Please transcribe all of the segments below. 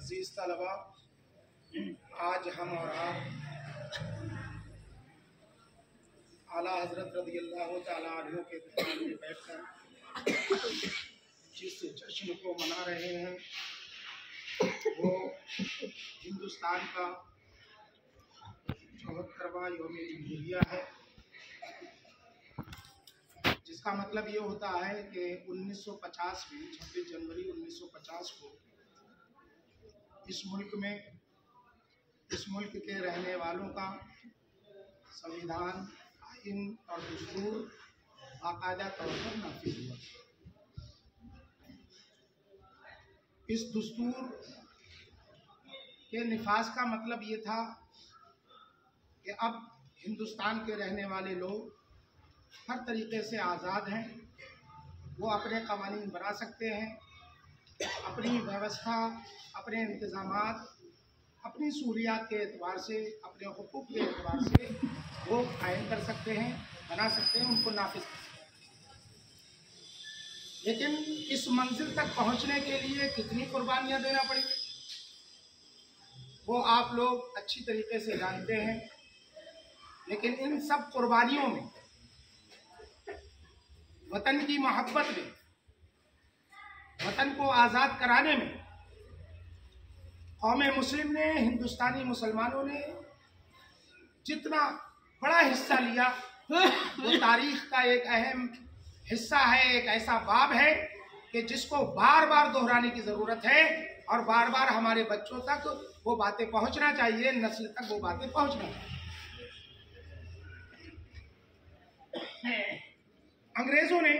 अजीज तलबा, आज हम और आप आला हजरत रज़ियल्लाहु ताला अन्हु के दरबार में बैठकर जिस जश्न को मना रहे हैं वो हिंदुस्तान का 74वां यौम जमहूरिया है, जिसका मतलब ये होता है कि 1950 में 26 जनवरी 1950 को इस मुल्क के रहने वालों का संविधान, आइन और दस्तूर बाकायदा तौर पर नाफिज हुआ। इस दस्तूर के निफाज का मतलब ये था कि अब हिंदुस्तान के रहने वाले लोग हर तरीके से आज़ाद हैं। वो अपने क़वानीन बना सकते हैं, अपनी व्यवस्था, अपने इंतज़ामात, अपनी सहूलियात के एतबार से, अपने हुकूक के एतबार से वो कायम कर सकते हैं, बना सकते हैं, उनको नाफिज कर सकते हैं। लेकिन इस मंजिल तक पहुंचने के लिए कितनी कुर्बानियां देना पड़ी वो आप लोग अच्छी तरीके से जानते हैं। लेकिन इन सब कुर्बानियों में, वतन की मोहब्बत में, वतन को आज़ाद कराने में कौम मुस्लिम ने, हिंदुस्तानी मुसलमानों ने जितना बड़ा हिस्सा लिया वो तारीख का एक अहम हिस्सा है, एक ऐसा बाब है कि जिसको बार बार दोहराने की ज़रूरत है और बार बार हमारे बच्चों तक वो बातें पहुंचना चाहिए, नस्ल तक वो बातें पहुंचना चाहिए। अंग्रेज़ों ने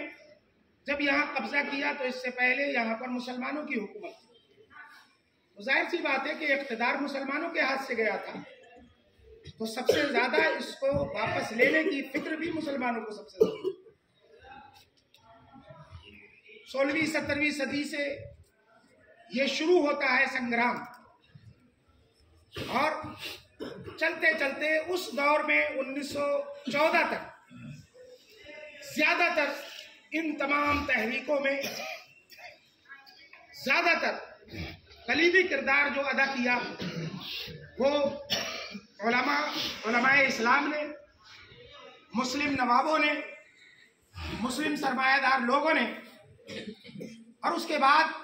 जब यहाँ कब्जा किया तो इससे पहले यहाँ पर मुसलमानों की हुकूमत थी। तो जाहिर सी बात है कि इक़्तिदार मुसलमानों के हाथ से गया था, तो सबसे ज़्यादा इसको वापस लेने की फिक्र भी मुसलमानों को सबसे ज़्यादा। 16वीं 17वीं सदी से ये शुरू होता है संग्राम, और चलते चलते उस दौर में 1914 तक ज़्यादातर इन तमाम तहरीकों में ज़्यादातर कलीदी किरदार जो अदा किया वो उलमाए इस्लाम ने, मुस्लिम नवाबों ने, मुस्लिम सरमायादार लोगों ने। और उसके बाद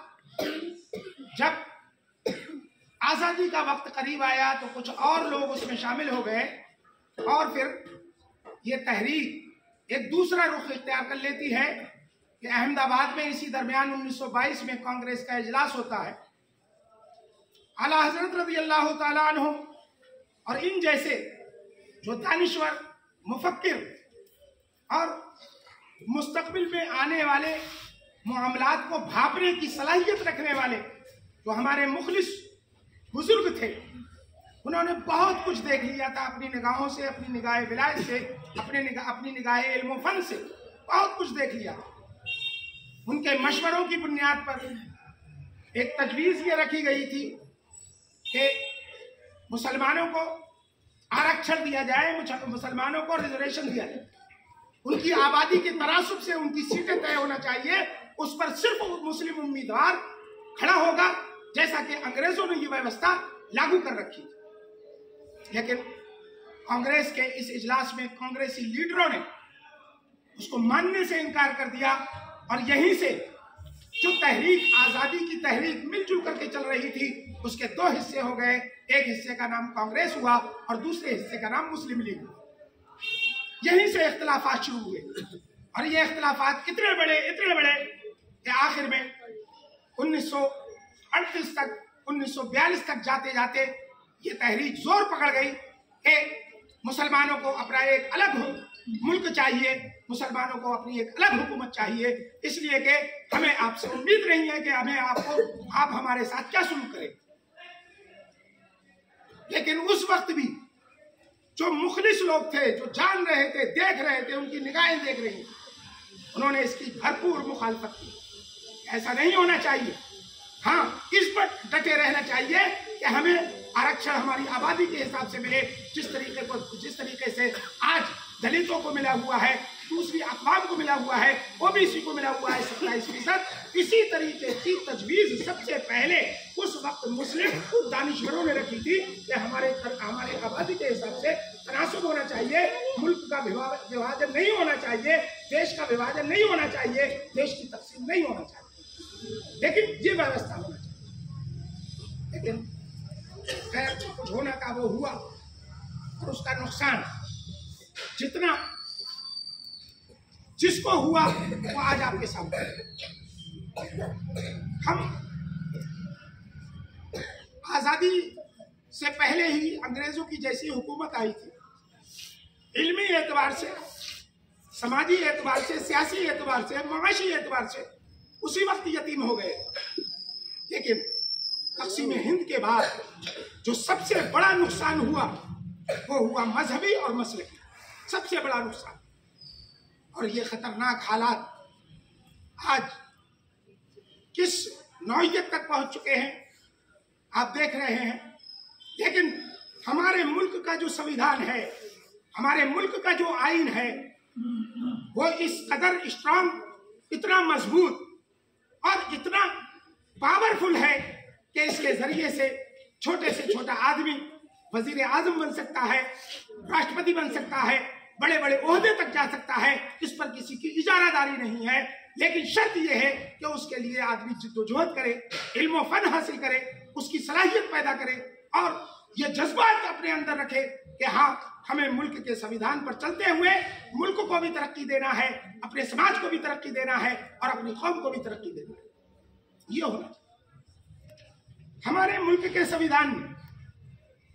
जब आज़ादी का वक्त करीब आया तो कुछ और लोग उसमें शामिल हो गए और फिर ये तहरीक एक दूसरा रुख इख्तियार कर लेती है कि अहमदाबाद में इसी दरमियान 1922 में कांग्रेस का इजलास होता है। आला हजरत रज़ियल्लाहु ताला अन्हु और इन जैसे जो दानिश्वर, मुफक्किर और मुस्तकबिल में आने वाले मामलात को भांपने की सलाहियत रखने वाले जो हमारे मुखलिस बुजुर्ग थे, उन्होंने बहुत कुछ देख लिया था अपनी निगाहों से, अपनी निगाह विलायत से, अपनी निगाह इल्म फन से बहुत कुछ देख लिया। उनके मशवरों की बुनियाद पर एक तजवीज़ ये रखी गई थी कि मुसलमानों को आरक्षण दिया जाए, मुसलमानों को रिजर्वेशन दिया जाए, उनकी आबादी के तनासुब से उनकी सीटें तय होना चाहिए, उस पर सिर्फ मुस्लिम उम्मीदवार खड़ा होगा, जैसा कि अंग्रेजों ने ये व्यवस्था लागू कर रखी। लेकिन कांग्रेस के इस इजलास में कांग्रेसी लीडरों ने उसको मानने से इनकार कर दिया और यहीं से जो तहरीक, आज़ादी की तहरीक मिलजुल करके चल रही थी, उसके दो हिस्से हो गए। एक हिस्से का नाम कांग्रेस हुआ और दूसरे हिस्से का नाम मुस्लिम लीग हुआ। यहीं से इख्तिलाफात शुरू हुए और ये इख्तिलाफात इतने बड़े कि आखिर में 1938 तक, 1942 तक जाते जाते ये तहरीक जोर पकड़ गई कि मुसलमानों को अपना एक अलग मुल्क चाहिए, मुसलमानों को अपनी एक अलग हुकूमत चाहिए, इसलिए कि हमें आपसे उम्मीद नहीं है कि आप हमारे साथ क्या सुलूक करें। लेकिन उस वक्त भी जो मुखलिस लोग थे, जो जान रहे थे, देख रहे थे, उनकी निगाहें देख रही, उन्होंने इसकी भरपूर मुखालफत की। ऐसा नहीं होना चाहिए। हाँ, इस पर डटे रहना चाहिए कि हमें आरक्षण हमारी आबादी के हिसाब से मिले, जिस तरीके से आज दलितों को मिला हुआ है, दूसरी अक़वाम को मिला हुआ है, ओबीसी को मिला हुआ है 27%। इसी तरीके की तजवीज़ सबसे पहले उस वक्त मुस्लिम दानिशवरों ने रखी थी कि हमारे आबादी के हिसाब से तनासुब होना चाहिए, मुल्क का विभाजन नहीं होना चाहिए, देश का विभाजन नहीं होना चाहिए, देश की तकसीम नहीं होना चाहिए, लेकिन ये व्यवस्था होना चाहिए। लेकिन खैर, कुछ होना का वो हुआ और उसका नुकसान जितना जिसको हुआ वो आज आपके सामने। हम आजादी से पहले ही अंग्रेजों की जैसी हुकूमत आई थी, इल्मी एतबार से, समाजी एतबार से, सियासी एतबार से, माशी एतबार से उसी वक्त यतीम हो गए। लेकिन तक़सीम हिंद के बाद जो सबसे बड़ा नुकसान हुआ वो हुआ मजहबी और मसलकी, सबसे बड़ा नुकसान। और ये खतरनाक हालात आज किस नौयत तक पहुंच चुके हैं आप देख रहे हैं। लेकिन हमारे मुल्क का जो संविधान है, हमारे मुल्क का जो आइन है, वो इस कदर स्ट्रांग, इतना मजबूत और इतना पावरफुल है कि इसके जरिए से छोटे से छोटा आदमी वजीर आजम बन सकता है, राष्ट्रपति बन सकता है, बड़े बड़े ओहदे तक जा सकता है। इस पर किसी की इजारादारी नहीं है। लेकिन शर्त यह है कि उसके लिए आदमी जिद्दोजहद करे, इल्म फन हासिल करे, उसकी सलाहियत पैदा करे और ये जज्बात अपने अंदर रखे कि हाँ, हमें मुल्क के संविधान पर चलते हुए मुल्क को भी तरक्की देना है, अपने समाज को भी तरक्की देना है और अपनी कौम को भी तरक्की देना है। ये होना हमारे मुल्क के संविधान में,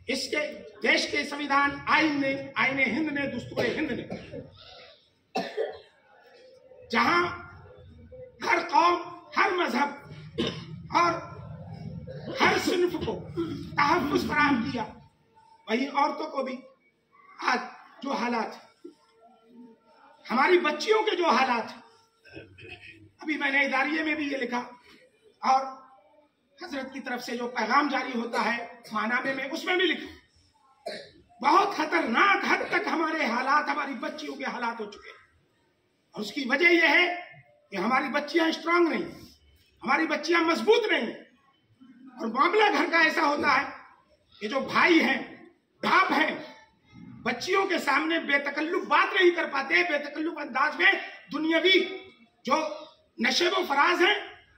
इसके देश के संविधान, आइन ने, आईने हिंद ने, दस्तूर हिंद ने, जहां हर कौम, हर मजहब और हर सिन्फ को तहफ़्फ़ुज़ फराहम किया, वहीं औरतों को भी आज जो हालात, हमारी बच्चियों के जो हालात, अभी मैंने इदारिये में भी ये लिखा और हजरत की तरफ से जो पैगाम जारी होता है माहनामे में, उसमें भी लिखा, बहुत खतरनाक हद तक हमारे हालात, हमारी बच्चियों के हालात हो चुके हैं। और उसकी वजह यह है कि हमारी बच्चियां स्ट्रांग नहीं, हमारी बच्चियां मजबूत नहीं। और मामला घर का ऐसा होता है कि जो भाई हैं, बाप हैं, बच्चियों के सामने बेतकल्लुफ बात नहीं कर पाते, बेतकल्लुफ अंदाज में दुनियावी जो नशेबो फराज हैं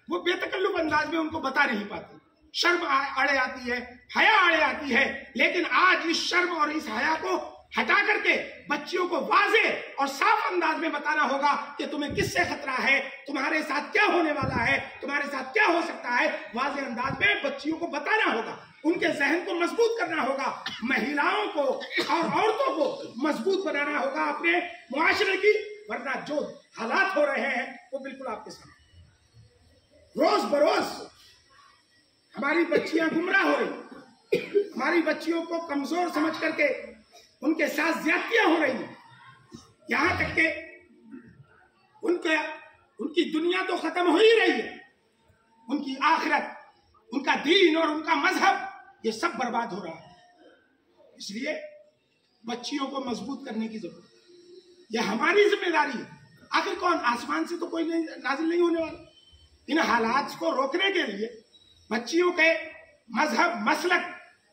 वो बेतकल्लुफ अंदाज में उनको बता नहीं पाते। शर्म आड़े आती है, हया आड़े आती है। लेकिन आज इस शर्म और इस हया को हटा करके बच्चियों को वाजे और साफ अंदाज में बताना होगा कि तुम्हें किससे खतरा है, तुम्हारे साथ क्या होने वाला है, तुम्हारे साथ क्या हो सकता है। वाजे अंदाज में बच्चियों को बताना होगा, उनके जहन को मजबूत करना होगा, महिलाओं को और औरतों को मजबूत बनाना होगा अपने मुआशरे की। वरना जो हालात हो रहे हैं वो बिल्कुल आपके सामने, रोज बरोज हमारी बच्चियां गुमराह हो रही, हमारी बच्चियों को कमजोर समझ करके उनके साथ ज्यादतियां हो रही हैं। यहां तक के उनकी दुनिया तो खत्म हो ही रही है, उनकी आखिरत, उनका दीन और उनका मजहब, ये सब बर्बाद हो रहा है। इसलिए बच्चियों को मजबूत करने की जरूरत है, यह हमारी जिम्मेदारी है। आखिर कौन, आसमान से तो कोई नाजिल नहीं होने वाला। इन हालात को रोकने के लिए बच्चियों के मजहब, मसलक,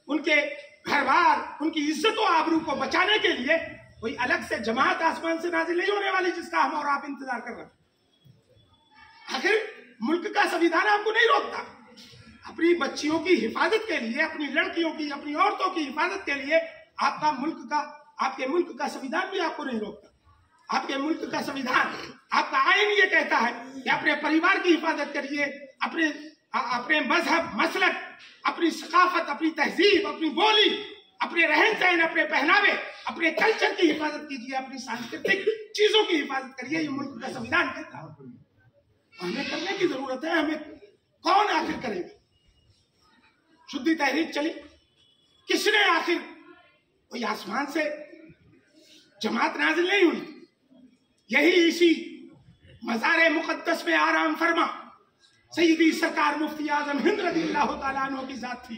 उनके घर-बार, उनकी इज्जत और आबरू को बचाने के लिए कोई अलग से जमात आसमान से नाजिल नहीं होने वाली जिसका हम और आप इंतजार कर रहे हैं। आखिर मुल्क का संविधान आपको नहीं रोकता। अपनी बच्चियों की हिफाजत के लिए, अपनी लड़कियों की, अपनी औरतों की हिफाजत के लिए आपके मुल्क का संविधान भी आपको नहीं रोकता। आपके मुल्क का संविधान, आपका आइन ये कहता है कि अपने परिवार की हिफाजत करिए, अपने मजहब, मसलक, अपनी सकाफत, अपनी तहजीब, अपनी बोली, अपने रहन सहन, अपने पहनावे, अपने कल्चर की हिफाजत कीजिए, अपनी सांस्कृतिक चीजों की हिफाजत करिए। ये मुल्क का संविधान कहता है, हमें करने की जरूरत है। हमें कौन आखिर करेगा? शुद्धि तहरीक चली, किसने आखिर कोई आसमान से जमात नाजिल नहीं हुई। यही इसी मज़ार मुक़द्दस में आराम फरमा सय्यदी सरकार मुफ्ती आज़म हिंद रज़ियल्लाहु तआला अन्हु की जात थी।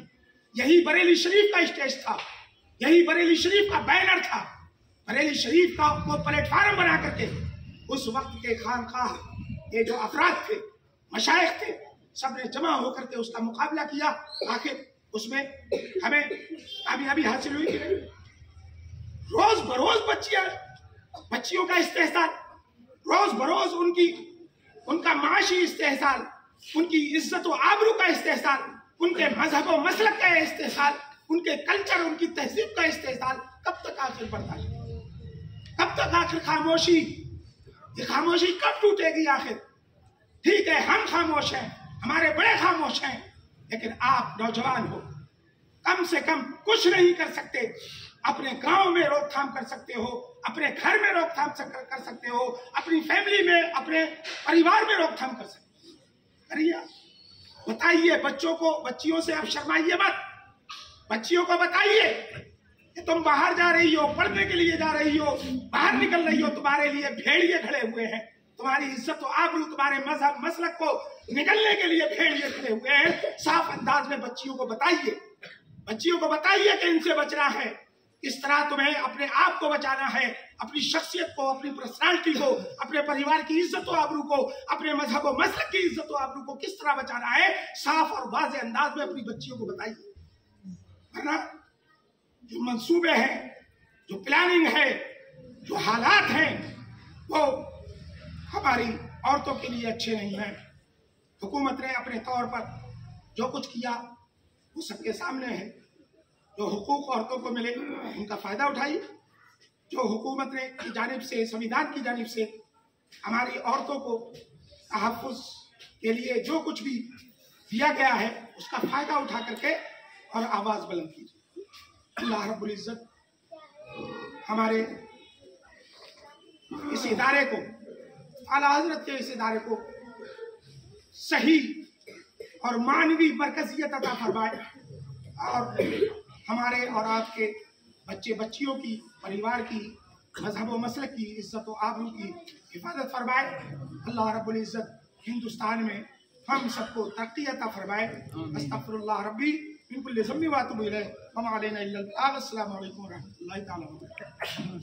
यही बरेली शरीफ का स्टेज था, यही बरेली शरीफ का बैनर था। बरेली शरीफ का वो प्लेटफार्म बना करके उस वक्त के खानकाह ये जो अफराद थे, मशाइख थे, सब ने जमा होकर के उसका मुकाबला किया। आखिर उसमें हमें कामयाबी हासिल हुई कि नहीं? रोज बरोज बच्चियों का इस्तेहसाल, रोज बरोज उनका माशी इस्तेहसाल, उनकी इज्जत व आबरू का इस्तेहसाल, उनके मजहब व मसलक का इस्तेहसाल, उनके कल्चर, उनकी तहजीब का इस्तेहसाल। कब तक आखिर बर्दाश्त? कब तक आखिर खामोशी? ये खामोशी कब टूटेगी आखिर? ठीक है, हम खामोश हैं, हमारे बड़े खामोश हैं, लेकिन आप नौजवान हो, कम से कम कुछ नहीं कर सकते। अपने गांव में रोकथाम कर सकते हो, अपने घर में रोकथाम कर सकते हो, अपनी फैमिली में, अपने परिवार में रोकथाम कर सकते हो। करिए, बताइए बच्चों को, बच्चियों से आप शर्माइए मत। बच्चियों को बताइए कि तुम बाहर जा रही हो, पढ़ने के लिए जा रही हो, बाहर निकल रही हो, तुम्हारे लिए भेड़िए खड़े हुए हैं, तुम्हारी इज्जत और आबरू, तुम्हारे मजहब मसलक को निकलने के लिए भेड़िए खड़े हुए हैं। साफ अंदाज में बच्चियों को बताइए, बच्चियों को बताइए कि इनसे बचना है, किस तरह तुम्हें अपने आप को बचाना है, अपनी शख्सियत को, अपनी पर्सनालिटी को, अपने परिवार की इज्जत और आबरू को, अपने मजहब और मसलक की इज्जत और आबरू को किस तरह बचाना है, साफ और वाज़ेह अंदाज में अपनी बच्चियों को बताइए। वरना जो मंसूबे हैं, जो प्लानिंग है, जो हालात हैं, वो हमारी औरतों के लिए अच्छे नहीं हैं। हुकूमत ने अपने तौर पर जो कुछ किया वो सबके सामने है। जो हुकूक औरतों को मिले उनका फ़ायदा उठाइए। जो हुकूमत ने की जानिब से, संविधान की जानिब से हमारी औरतों को तहफ़्फ़ुज़ के लिए जो कुछ भी दिया गया है उसका फ़ायदा उठा करके और आवाज़ बुलंद कीजिए। अल्लाह रब्बुल इज़्ज़त हमारे इस इदारे को, आला हज़रत के इस इदारे को सही और मानवी मरकज़ियत अता फरमाए और हमारे और आपके बच्चे बच्चियों की, परिवार की, मजहब व मसलक की इज्जत व आबरू की हिफाजत फरमाए। अल्लाह रब्बुल इज़्ज़त हिंदुस्तान में हम सबको तरक्की अता फरमाए। अस्तग़फिरुल्लाह रब्बी मिन कुल्लि ज़म्बिन व अतूबु इलैह। व मा अलैना इल्लल बलाग। अस्सलामु अलैकुम व रहमतुल्लाहि तआला व बरकातुहू।